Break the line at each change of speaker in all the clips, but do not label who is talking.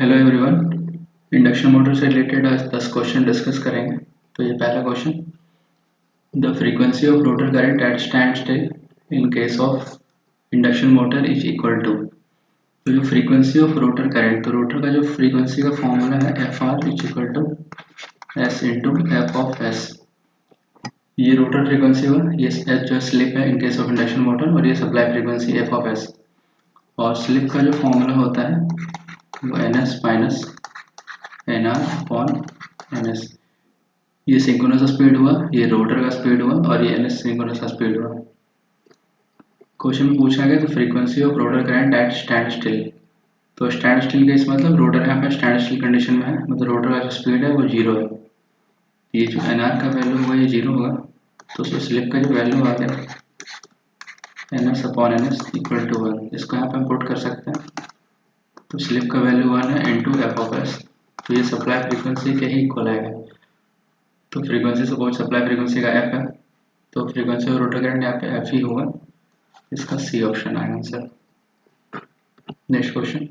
Hello everyone. Induction motor से related आज 10 question discuss करेंगे। तो ये पहला question, the frequency of rotor current at stand still in case of induction motor is equal to. तो जो फ्रीक्वेंसी ऑफ रोटर करंट, तो rotor का जो फ्रीक्वेंसी का फॉर्मूला है F R is equal to S into F of S. ये rotor frequency हुआ, ये एच जो स्लिप है in case of induction motor, और ये supply frequency F of S. और स्लिप का जो फॉर्मूला होता है वो N S minus N R upon N S. ये सिंक्रोनस स्पीड हुआ, ये रोटर का स्पीड हुआ, और ये एन एस सिंक्रोनस का स्पीड हुआ। क्वेश्चन में पूछा गया the frequency of rotor current at stand still. तो स्टैंड स्टिल का इस मतलब रोटर यहाँ पे स्टैंड स्टिल कंडीशन में है, मतलब रोटर का जो स्पीड है वो जीरो है। ये जो एन आर का वैल्यू होगा ये जीरो होगा, तो स्लिप का जो वैल्यू आ गया N S upon N S equal to one. इसको यहाँ पे हम पुट कर सकते हैं। तो स्लिप का वैल्यू वन है इंटू एफ ऑफ एस, तो ये सप्लाई फ्रीक्वेंसी के ही इक्वल आएगा। तो फ्रीक्वेंसी सपोज सप्लाई फ्रीक्वेंसी का एफ है, तो फ्रीक्वेंसी ऑफ रोटर करंट यहाँ पे एफ ही होगा। इसका सी ऑप्शन आएगा answer. Next question,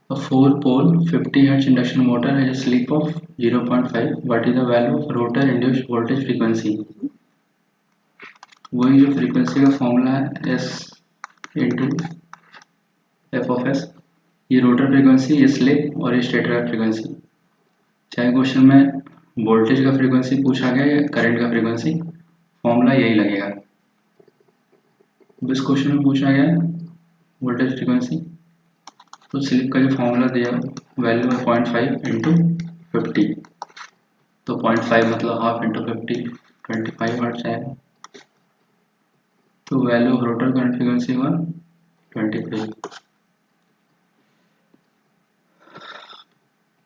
a 4-pole 50 Hz induction motor has a slip of 0.5. What is the value of rotor induced voltage frequency? वही जो फ्रीक्वेंसी का फॉर्मूला है S into F of S. ये rotor frequency, ये slip, और ये stator का frequency. चाहे क्वेश्चन में वोल्टेज का फ्रीक्वेंसी पूछा गया या करंट का फ्रीक्वेंसी, फॉर्मूला यही लगेगा। इस क्वेश्चन में पूछा गया वोल्टेज फ्रीक्वेंसी, तो स्लिप का जो फॉर्मूला दिया वैल्यू है 0.5 इंटू 50। तो 0.5 मतलब हाफ इंटू 50, 25 हर्ट्ज आएगा। तो value of rotor current frequency हुआ 23।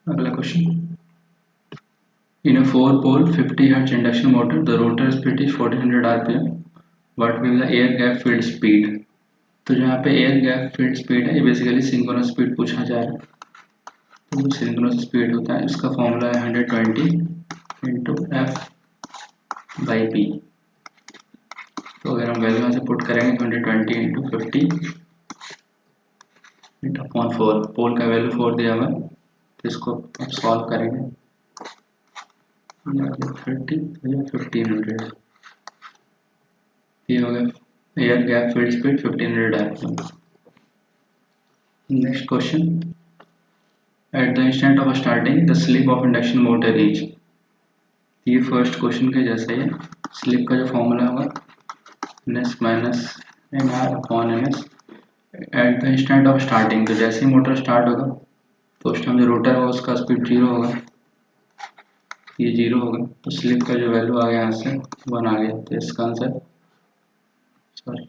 अगला question, in a 4-pole 50 Hz induction motor the rotor speed is 1400 rpm. What will the air gap field speed? तो जहाँ पे एयर गैप फील्ड स्पीड है, ये basically synchronous speed पूछा जा रहा है। तो सिंक्रोनस स्पीड होता है, इसका फॉर्मूला है 120 इंटू एफ बाई पी। तो अगर हम वैल्यू यहाँ से पुट करेंगे तो 120 इंटू 50 इंटू अपॉन 4, पोल का वैल्यू 4 दिया हुआ है, तो इसको अब सॉल्व करेंगे। 30 या 1500, ये हो गया air gap field speed 1500 RPM. Next question, at the instant of starting the slip of induction motor is. ये फर्स्ट क्वेश्चन के जैसे ही, स्लिप का जो फॉर्मूला होगा N S minus N R upon N S. At the instant of starting, तो जैसे ही motor start होगा तो उस टाइम जो रोटर होगा उसका स्पीड जीरो होगा, ये जीरो होगा, तो स्लिप का जो वैल्यू आ गया यहाँ से 1 आ गया। तो इसका आंसर सॉरी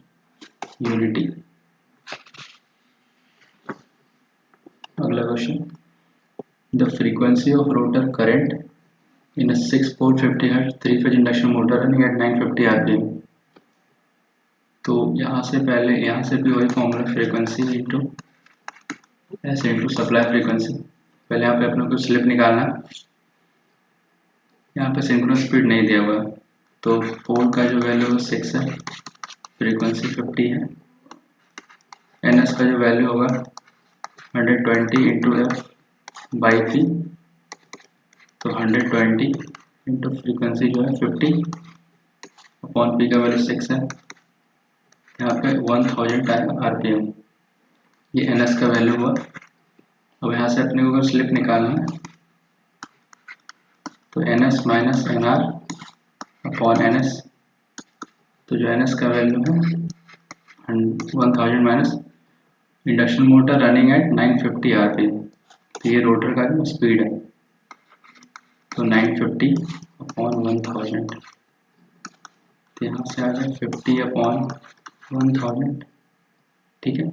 यूनिटी। अगला question, the frequency of rotor current in a 6-pole 50 Hz 3-phase induction motor running at 950 rpm। तो यहाँ से पहले यहाँ से भी वही formula frequency into S into supply frequency. पहले यहाँ पे अपने को स्लिप निकालना है। यहाँ पे सिंक्रोनस स्पीड नहीं दिया हुआ है, तो पोल का जो वैल्यू है 6 है, फ्रीक्वेंसी 50 है, एन एस का जो वैल्यू होगा 120 इंटू एफ बाई पी। तो 120 इंटू फ्रीक्वेंसी जो है 50 अपॉन पी का वैल्यू 6 है, यहाँ पे 1000 आएगा आरपीएम। ये एन एस का वैल्यू हुआ। अब यहाँ से अपने को अगर स्लिप निकालना है तो N S minus N R upon N S. तो जो एन एस का वैल्यू है 1000 minus induction motor running at 950 RPM, तो ये रोटर का जो स्पीड है, तो 950 अपॉन 1000, तो यहाँ से आ जाए 50 अपॉन 1000। ठीक है,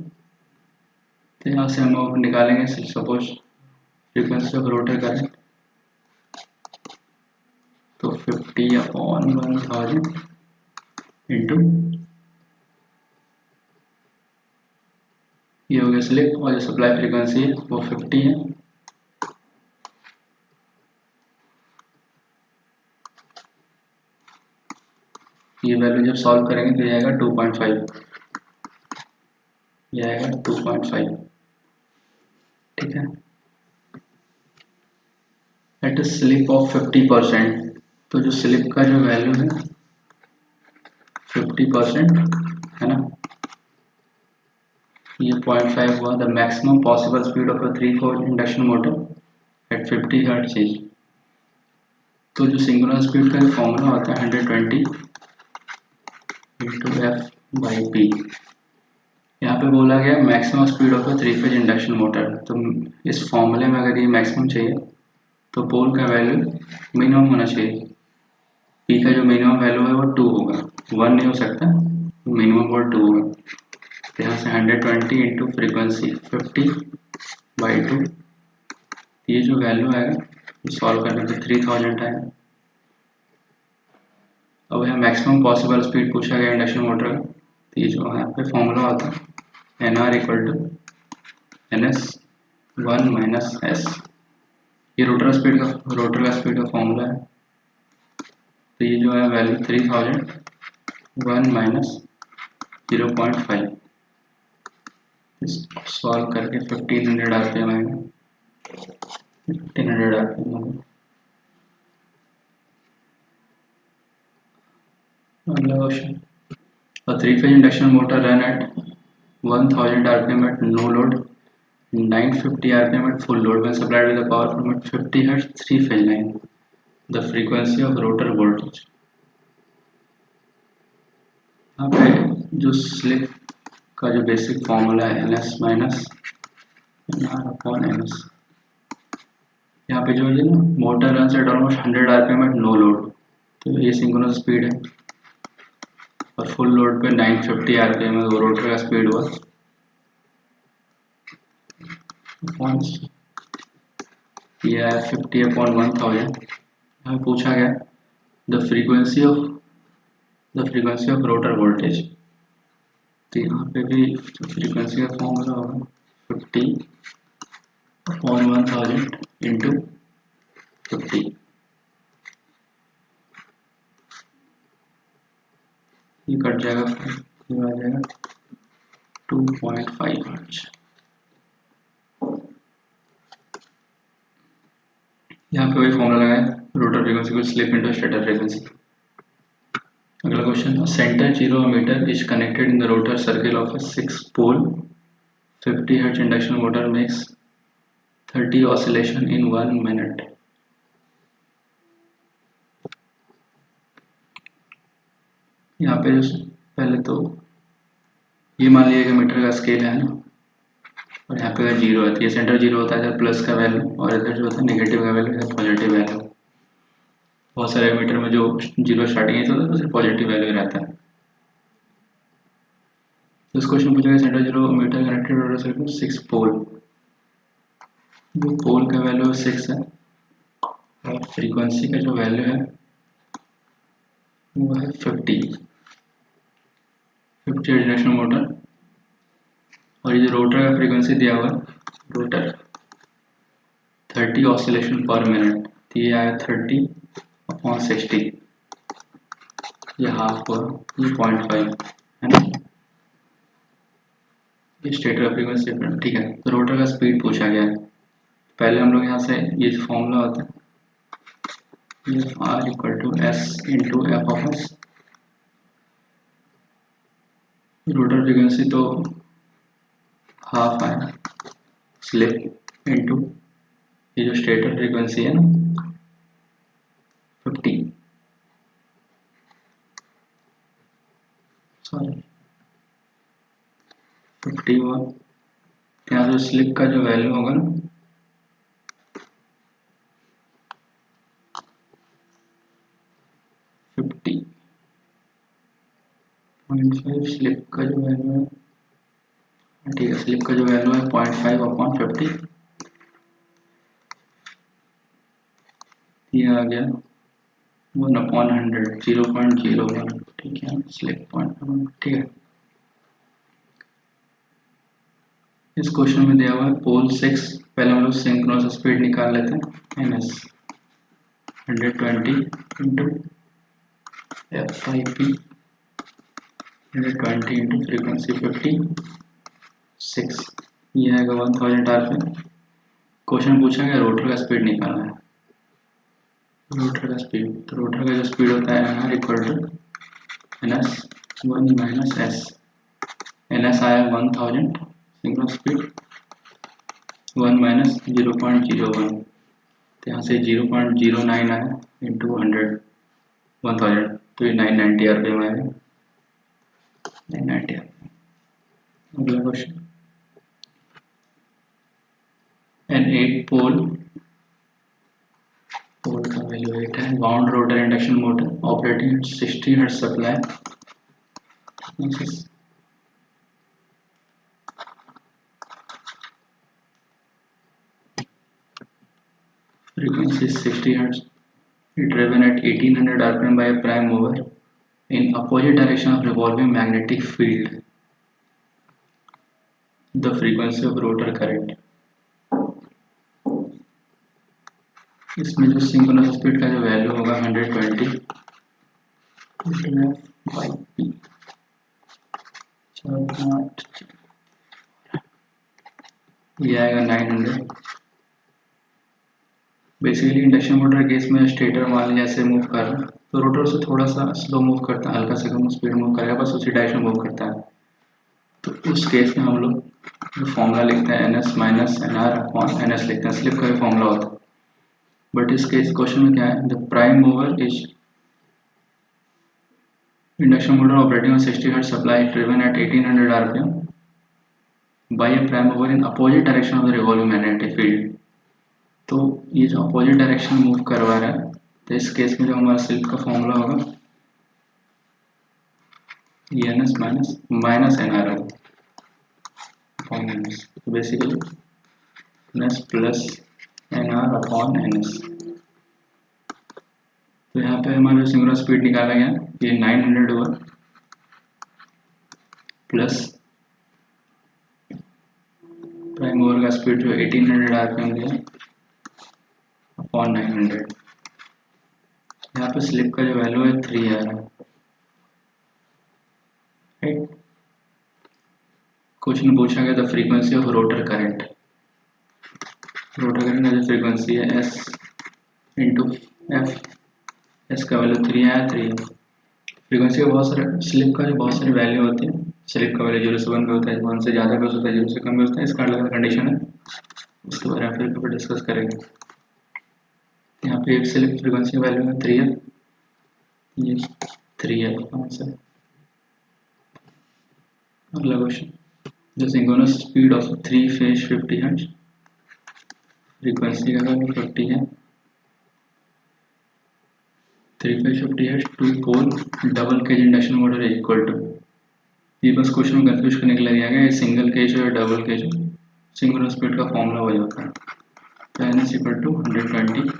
तो यहाँ से हम अब निकालेंगे suppose frequency of rotor current, तो 50 अपॉन 1000 इंटू ये हो गया स्लिप, और जो सप्लाई फ्रीक्वेंसी है वो 50 है। ये वैल्यू जब सॉल्व करेंगे तो ये आएगा 2.5, ये आएगा 2.5। ठीक है, एट अ स्लिप ऑफ 50%, तो जो स्लिप का जो वैल्यू है 50% है ना, ये 0.5 हुआ। The maximum possible speed of a 3-phase induction motor eight 50 hertz is, तो जो सिंक्रोनस स्पीड का फॉर्मूला होता है 120 इंटू एफ बाई पी। यहाँ पे बोला गया maximum speed of a 3-phase induction motor, तो इस फॉर्मूले में अगर ये मैक्सिमम चाहिए तो पोल का वैल्यू मिनिमम होना चाहिए। पी का जो मिनिमम वैल्यू है वो 2 होगा, 1 नहीं हो सकता, मिनिमम वो 2 होगा। तो यहाँ से 120 इंटू फ्रीक्वेंसी 50/2, ये जो वैल्यू आएगा सॉल्व करने पे 3000 आएगा। अब यहाँ मैक्सिमम पॉसिबल स्पीड पूछा गया इंडक्शन मोटर का, तो ये जो यहाँ पे फॉर्मूला होता है NR equal to NS1 - S, ये रोटर का स्पीड का फॉर्मूला है। तो ये जो है वैल्यू 3000 1 माइनस 0.5, सॉल्व करके 1500 RPM आएगा, 1500 RPM होगा। अगला question, a 3-phase induction motor run at 1000 RPM at no load, 950 RPM at full load when supplied with a power from at 50 Hz 3-phase line. The frequency of rotor voltage. यहाँ पे जो slip का जो basic formula है NS minus NR upon NS, यहाँ पे जो है ना motor run at almost 100 RPM at no load, तो ये सिंक्रोनस स्पीड है, और फुल लोड पे 950 RPM है, वो रोटर का स्पीड हुआ। ये है 50/1000। यहाँ पूछा गया the frequency of rotor voltage, तो यहाँ पे भी फ्रीक्वेंसी का फॉर्मूला होगा 50/1000 इंटू 50, ये कट जाएगा, ये आ जाएगा 2.5 हर्ट्ज। यहाँ पे वही फॉर्मूला लगाए, रोटर फ्रीक्वेंसी को स्लिप इंटू स्टेटर फ्रीक्वेंसी। अगला question, centre zero meter is connected in the rotor circuit of a 6-pole 50 hertz induction motor makes 30 oscillation in 1 minute. यहाँ पे पहले तो ये मान लिया कि मीटर का स्केल है ना, और यहाँ पे अगर जीरो है तो ये सेंटर जीरो होता है, इधर प्लस का वैल्यू, और इधर जो होता है नेगेटिव का वैल्यू, इधर पॉजिटिव वैल्यू। बहुत सारे मीटर में जो जीरो स्टार्टिंग है तो सिर्फ पॉजिटिव वैल्यू रहता है। तो इस क्वेश्चन पूछा गया centre zero meter connected rotor circuit 6-pole, वो पोल का वैल्यू 6 है, और फ्रीक्वेंसी का जो वैल्यू है वो है 50 इंडक्शन मोटर, और ये जो रोटर का फ्रीक्वेंसी दिया हुआ है रोटर 30 ऑसिलेशन पर मिनट, तो ये आया 30/60, ये हाफ हुआ, ये 0.5 है ना, ये स्टेटर का फ्रीक्वेंसी डिफरेंट। ठीक है, तो रोटर का स्पीड पूछा गया है। पहले हम लोग यहाँ से ये जो फॉर्मूला होता है R equal to S into F of S, rotor frequency तो हाफ आया, स्लिप इंटू ये जो स्टेटर फ्रीक्वेंसी है ना 50, सॉरी 50 हुआ। यहाँ जो स्लिप का जो वैल्यू होगा ना 50.5, स्लिप का जो वैल्यू है, ठीक है, स्लिप का जो वैल्यू है 0.5/50, ये आ गया 1/100, 0.01, ठीक है, स्लिप पॉइंट, ठीक है। इस क्वेश्चन में दिया हुआ है पोल 6, पहले हम लोग सिंक्रोनस स्पीड निकाल लेते हैं, NS 120 into F5P 120 into frequency 56, ये आएगा 1000 RPM। क्वेश्चन पूछा गया रोटर का स्पीड निकालना है, रोटर का स्पीड, तो रोटर का जो स्पीड होता है NR equal to NS 1 minus S। NS आया 1000 सिंगल स्पीड, 1 माइनस 0.01, तो यहाँ से 0.09 आया इंटू 1000, तो ये 990 RPM आएगा, 990 RPM। अगला क्वेश्चन, एन 8 पोल का वैल्यू 8 है, bound rotor induction motor operating eight 60 hertz supply, frequency is 60 Hz, driven at 1800 RPM by a prime mover in opposite direction of revolving magnetic field. The frequency of rotor current. इसमें जो synchronous speed का जो value होगा 120 by P, ये आएगा 900। Basically induction motor case में stator मान लीजिए ऐसे मूव कर रहा है, तो रोटर से थोड़ा सा स्लो मूव करता है, हल्का से कम स्पीड मूव करेगा, बस उसी डायरेक्शन मूव करता है। तो उस केस में हम लोग फॉर्मूला लिखते हैं NS minus NR upon NS लिखते हैं, स्लिप का भी फॉर्मूला होता है। बट इस केस क्वेश्चन में क्या है, the prime mover is induction motor operating on 60 hertz supply driven at 1800 RPM by a prime mover in opposite direction of the revolving magnetic field. तो ये जो अपोजिट डायरेक्शन मूव करवा रहा है, तो इस केस में जो हमारा स्लिप का फॉर्मूला होगा ये NS माइनस NR होगा अपॉन NS, तो basically NS plus NR upon NS। तो यहाँ पे हमारा सिंगुलर स्पीड निकाला गया, ये 900 हुआ प्लस प्राइम मूवर का स्पीड जो 1800 RPM दिया अपॉन 900। यहाँ पे स्लिप का जो वैल्यू है 3 आ रहा है, राइट। क्वेश्चन पूछा गया the frequency of rotor current. Rotor current का जो फ्रीक्वेंसी है S इंटू F, S का वैल्यू 3 आया, 3 है। फ्रीक्वेंसी का बहुत सारे, स्लिप का जो बहुत सारी वैल्यू होती है, स्लिप का वैल्यू 0 से 1 पे होता है, 1 से ज़्यादा पे होता है, 0 से कम पे होता है, इसका अलग अलग कंडीशन है, उसके बारे में फिर कभी डिस्कस करेंगे। यहाँ पे एक स्लिप फ्रीक्वेंसी का वैल्यू है 3 है, ये 3 है आंसर। अगला question, the synchronous speed of 3 phase 50 hertz, frequency का वैल्यू 50 है, 3 phase 50 hertz, 2 pole double cage induction motor is equal to, ये बस क्वेश्चन में कंफ्यूज करने के लिए दिया गया है, सिंगल केज और डबल केज, सिंक्रोनस स्पीड का फॉर्मूला वही होता है, तो NS equal to 120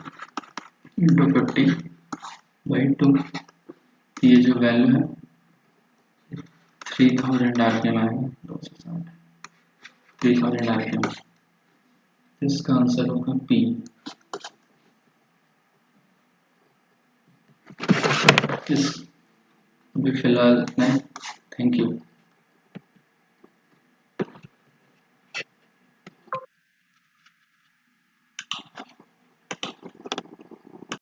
into 50 by 2, ये जो वैल्यू है 3000 RPM आएगा, 3000 RPM, इसका आंसर होगा P। इस अभी फिलहाल नहीं, थैंक यू।